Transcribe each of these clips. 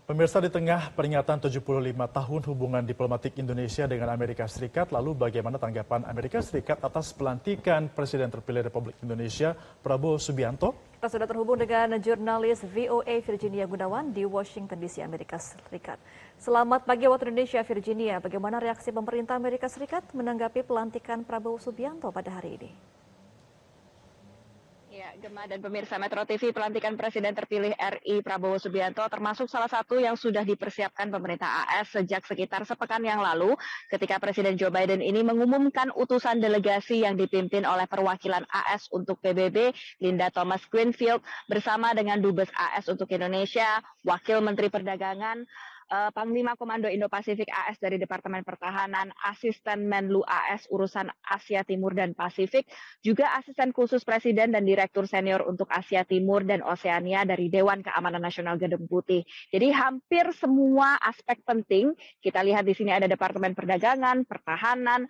Pemirsa, di tengah peringatan 75 tahun hubungan diplomatik Indonesia dengan Amerika Serikat, lalu bagaimana tanggapan Amerika Serikat atas pelantikan Presiden terpilih Republik Indonesia Prabowo Subianto? Kita sudah terhubung dengan jurnalis VOA Virginia Gunawan di Washington DC, Amerika Serikat. Selamat pagi waktu Indonesia, Virginia. Bagaimana reaksi pemerintah Amerika Serikat menanggapi pelantikan Prabowo Subianto pada hari ini? Ya, Gemma dan pemirsa Metro TV, pelantikan Presiden terpilih RI Prabowo Subianto termasuk salah satu yang sudah dipersiapkan pemerintah AS sejak sekitar sepekan yang lalu ketika Presiden Joe Biden ini mengumumkan utusan delegasi yang dipimpin oleh perwakilan AS untuk PBB, Linda Thomas Greenfield, bersama dengan Dubes AS untuk Indonesia, Wakil Menteri Perdagangan, Panglima Komando Indo-Pasifik AS dari Departemen Pertahanan, Asisten Menlu AS urusan Asia Timur dan Pasifik, juga Asisten Khusus Presiden dan Direktur Senior untuk Asia Timur dan Oseania dari Dewan Keamanan Nasional Gedung Putih. Jadi hampir semua aspek penting, kita lihat di sini ada Departemen Perdagangan, Pertahanan,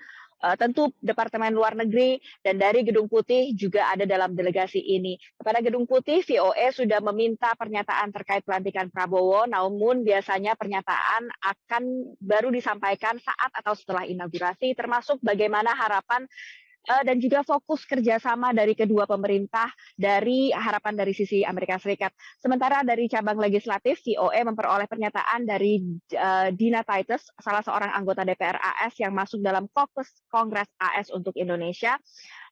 tentu Departemen Luar Negeri, dan dari Gedung Putih juga ada dalam delegasi ini. Kepada Gedung Putih, VOA sudah meminta pernyataan terkait pelantikan Prabowo, namun biasanya pernyataan akan baru disampaikan saat atau setelah inaugurasi, termasuk bagaimana harapan dan juga fokus kerjasama dari kedua pemerintah dari harapan dari sisi Amerika Serikat. Sementara dari cabang legislatif, VOA memperoleh pernyataan dari Dina Titus, salah seorang anggota DPR AS yang masuk dalam Caucus Kongres AS untuk Indonesia,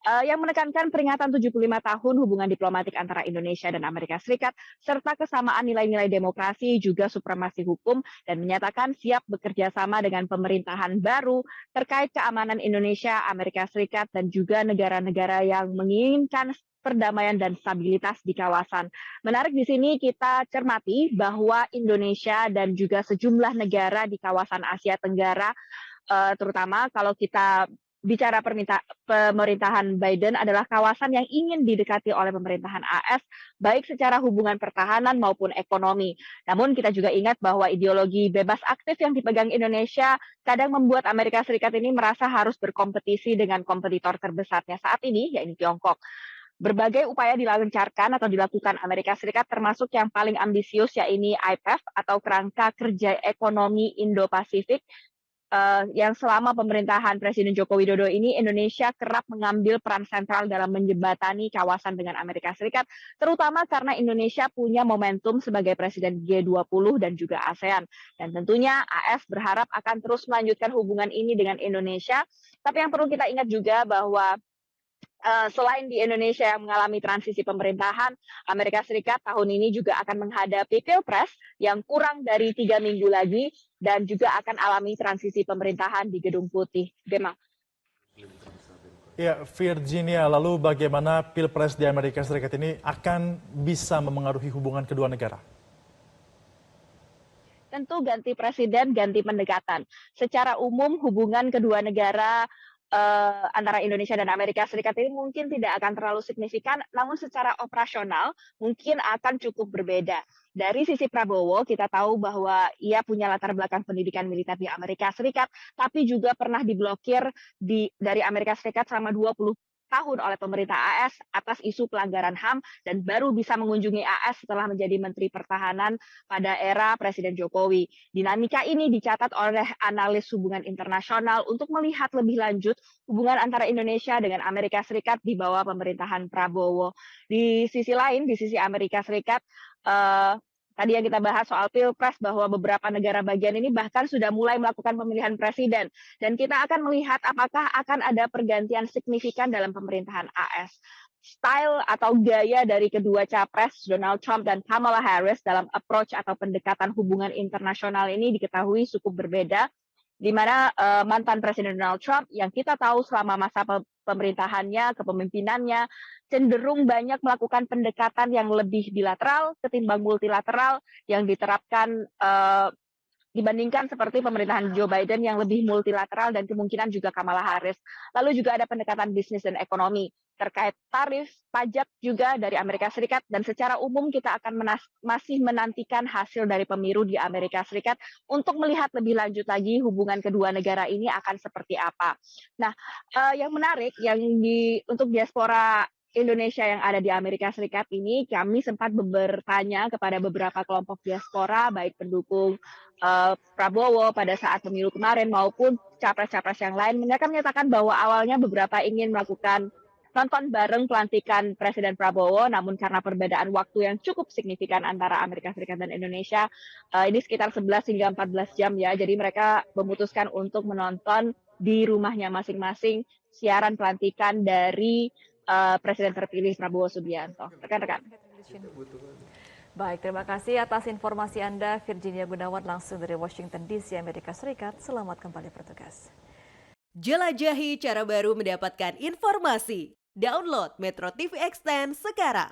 yang menekankan peringatan 75 tahun hubungan diplomatik antara Indonesia dan Amerika Serikat, serta kesamaan nilai-nilai demokrasi juga supremasi hukum, dan menyatakan siap bekerja sama dengan pemerintahan baru terkait keamanan Indonesia, Amerika Serikat, dan juga negara-negara yang menginginkan perdamaian dan stabilitas di kawasan. Menarik di sini kita cermati bahwa Indonesia dan juga sejumlah negara di kawasan Asia Tenggara, terutama kalau kita bicara pemerintahan Biden, adalah kawasan yang ingin didekati oleh pemerintahan AS, baik secara hubungan pertahanan maupun ekonomi. Namun kita juga ingat bahwa ideologi bebas aktif yang dipegang Indonesia kadang membuat Amerika Serikat ini merasa harus berkompetisi dengan kompetitor terbesarnya saat ini, yaitu Tiongkok. Berbagai upaya dilancarkan atau dilakukan Amerika Serikat, termasuk yang paling ambisius, yaitu IPEF atau Kerangka Kerja Ekonomi Indo-Pasifik, yang selama pemerintahan Presiden Joko Widodo ini Indonesia kerap mengambil peran sentral dalam menjembatani kawasan dengan Amerika Serikat, terutama karena Indonesia punya momentum sebagai Presiden G20 dan juga ASEAN. Dan tentunya AS berharap akan terus melanjutkan hubungan ini dengan Indonesia. Tapi yang perlu kita ingat juga bahwa selain di Indonesia yang mengalami transisi pemerintahan, Amerika Serikat tahun ini juga akan menghadapi Pilpres yang kurang dari 3 minggu lagi, dan juga akan alami transisi pemerintahan di Gedung Putih. Gemma. Ya, Virginia, lalu bagaimana Pilpres di Amerika Serikat ini akan bisa memengaruhi hubungan kedua negara? Tentu ganti presiden, ganti pendekatan. Secara umum hubungan kedua negara antara Indonesia dan Amerika Serikat ini mungkin tidak akan terlalu signifikan, namun secara operasional mungkin akan cukup berbeda. Dari sisi Prabowo, kita tahu bahwa ia punya latar belakang pendidikan militer di Amerika Serikat, tapi juga pernah diblokir dari Amerika Serikat selama 20 tahun oleh pemerintah AS atas isu pelanggaran HAM, dan baru bisa mengunjungi AS setelah menjadi Menteri Pertahanan pada era Presiden Jokowi. Dinamika ini dicatat oleh analis hubungan internasional untuk melihat lebih lanjut hubungan antara Indonesia dengan Amerika Serikat di bawah pemerintahan Prabowo. Di sisi lain, di sisi Amerika Serikat, tadi yang kita bahas soal Pilpres, bahwa beberapa negara bagian ini bahkan sudah mulai melakukan pemilihan presiden. Dan kita akan melihat apakah akan ada pergantian signifikan dalam pemerintahan AS. Style atau gaya dari kedua capres, Donald Trump dan Kamala Harris, dalam approach atau pendekatan hubungan internasional ini diketahui cukup berbeda, di mana mantan Presiden Donald Trump yang kita tahu selama masa pemerintahannya, kepemimpinannya, cenderung banyak melakukan pendekatan yang lebih bilateral ketimbang multilateral yang diterapkan dibandingkan seperti pemerintahan Joe Biden yang lebih multilateral, dan kemungkinan juga Kamala Harris. Lalu juga ada pendekatan bisnis dan ekonomi terkait tarif, pajak juga dari Amerika Serikat, dan secara umum kita akan masih menantikan hasil dari pemilu di Amerika Serikat untuk melihat lebih lanjut lagi hubungan kedua negara ini akan seperti apa. Nah, yang menarik untuk diaspora Indonesia yang ada di Amerika Serikat ini, kami sempat bertanya kepada beberapa kelompok diaspora, baik pendukung Prabowo pada saat pemilu kemarin maupun capres-capres yang lain. Mereka menyatakan bahwa awalnya beberapa ingin melakukan nonton bareng pelantikan Presiden Prabowo, namun karena perbedaan waktu yang cukup signifikan antara Amerika Serikat dan Indonesia, ini sekitar 11 hingga 14 jam ya. Jadi mereka memutuskan untuk menonton di rumahnya masing-masing siaran pelantikan dari Presiden terpilih Prabowo Subianto. Rekan-rekan. Baik, terima kasih atas informasi Anda, Virginia Gunawan langsung dari Washington DC, Amerika Serikat. Selamat kembali bertugas. Jelajahi cara baru mendapatkan informasi. Download Metro TV Extend sekarang.